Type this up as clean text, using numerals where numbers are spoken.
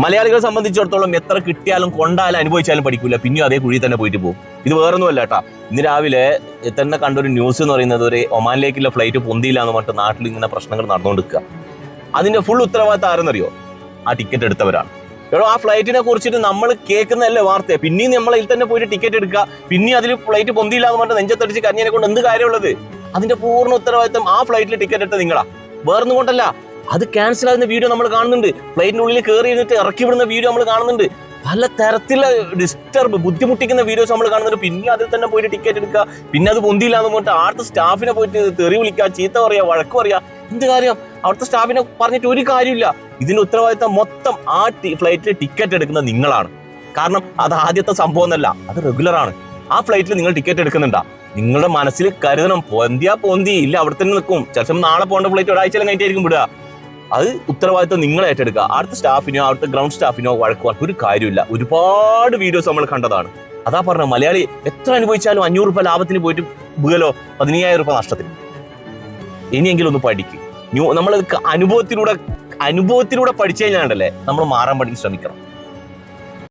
മലയാളികളെ സംബന്ധിച്ചിടത്തോളം എത്ര കിട്ടിയാലും കൊണ്ടാലും അനുഭവിച്ചാലും പഠിക്കില്ല, പിന്നെയും അതേ കുഴി തന്നെ പോയിട്ട് പോകും. ഇത് വേറൊന്നുമല്ല കേട്ടാ. ഇന്ന് രാവിലെ തന്നെ കണ്ടൊരു ന്യൂസ് എന്ന് പറയുന്നത് ഒരു ഒമാനിലേക്കുള്ള ഫ്ലൈറ്റ് പൊന്തിയില്ല എന്ന് പറഞ്ഞിട്ട് നാട്ടിൽ ഇങ്ങനെ പ്രശ്നങ്ങൾ നടന്നുകൊണ്ടിരിക്കുക. അതിന്റെ ഫുൾ ഉത്തരവാദിത്തം ആരെന്നറിയോ? ആ ടിക്കറ്റ് എടുത്തവരാണ്. എടോ, ആ ഫ്ലൈറ്റിനെ കുറിച്ചിട്ട് നമ്മൾ കേൾക്കുന്നതല്ലേ വാർത്ത. പിന്നെയും നമ്മൾ ഇതിൽ തന്നെ പോയിട്ട് ടിക്കറ്റ് എടുക്കുക, പിന്നെയും അതിൽ ഫ്ലൈറ്റ് പൊന്തിയില്ല എന്ന് പറഞ്ഞിട്ട് നെഞ്ചത്തടിച്ച് കരഞ്ഞതിനെ കൊണ്ട് എന്ത് കാര്യമുള്ളത്? അതിന്റെ പൂർണ്ണ ഉത്തരവാദിത്തം ആ ഫ്ലൈറ്റിൽ ടിക്കറ്റ് എടുത്ത നിങ്ങളാ, വേറൊന്നും കൊണ്ടല്ല. അത് ക്യാൻസൽ ആകുന്ന വീഡിയോ നമ്മൾ കാണുന്നുണ്ട്, ഫ്ലൈറ്റിന്റെ ഉള്ളിൽ കയറി ഇരുന്നിട്ട് ഇറക്കി വിടുന്ന വീഡിയോ നമ്മൾ കാണുന്നുണ്ട്, പല തരത്തിലുള്ള ബുദ്ധിമുട്ടിക്കുന്ന വീഡിയോസ് നമ്മൾ കാണുന്നുണ്ട്. പിന്നെ അതിൽ തന്നെ പോയിട്ട് ടിക്കറ്റ് എടുക്കുക, പിന്നെ അത് പൊന്തിയില്ല എന്ന് പറഞ്ഞിട്ട് അവിടുത്തെ സ്റ്റാഫിനെ പോയിട്ട് തെറി വിളിക്കുക, ചീത്ത പറയുക, വഴക്ക് പറയുക. എന്ത് കാര്യം? അവിടുത്തെ സ്റ്റാഫിനെ പറഞ്ഞിട്ട് ഒരു കാര്യമില്ല. ഇതിന്റെ ഉത്തരവാദിത്തം മൊത്തം ആ ഫ്ലൈറ്റിൽ ടിക്കറ്റ് എടുക്കുന്ന നിങ്ങളാണ്. കാരണം അത് ആദ്യത്തെ സംഭവം എന്നല്ല, അത് റെഗുലർ ആണ്. ആ ഫ്ലൈറ്റിൽ നിങ്ങൾ ടിക്കറ്റ് എടുക്കുന്നുണ്ടാ, നിങ്ങളുടെ മനസ്സിൽ കരുതണം, പൊന്തിയാ പൊന്തി, ഇല്ല അവിടെ തന്നെ നിൽക്കും. ചിലപ്പോൾ നാളെ പോകേണ്ട ഫ്ലൈറ്റ് ഒരാഴ്ച കഴിഞ്ഞിട്ടായിരിക്കും വിടുക. അത് ഉത്തരവാദിത്തം നിങ്ങൾ ഏറ്റെടുക്കുക. അവിടുത്തെ സ്റ്റാഫിനോ അവിടുത്തെ ഗ്രൗണ്ട് സ്റ്റാഫിനോ വഴക്ക് പറഞ്ഞ ഒരു കാര്യമില്ല. ഒരുപാട് വീഡിയോസ് നമ്മൾ കണ്ടതാണ്. അതാ പറഞ്ഞ മലയാളി എത്ര അനുഭവിച്ചാലും 500 രൂപ ലാഭത്തിന് പോയിട്ട് വീലോ 15,000 രൂപ നഷ്ടത്തിന്. ഇനിയെങ്കിലും ഒന്ന് പഠിക്കും. നമ്മൾ അനുഭവത്തിലൂടെ പഠിച്ചു കഴിഞ്ഞാണ്ടല്ലേ നമ്മൾ മാറാൻ പഠിക്കാൻ ശ്രമിക്കണം.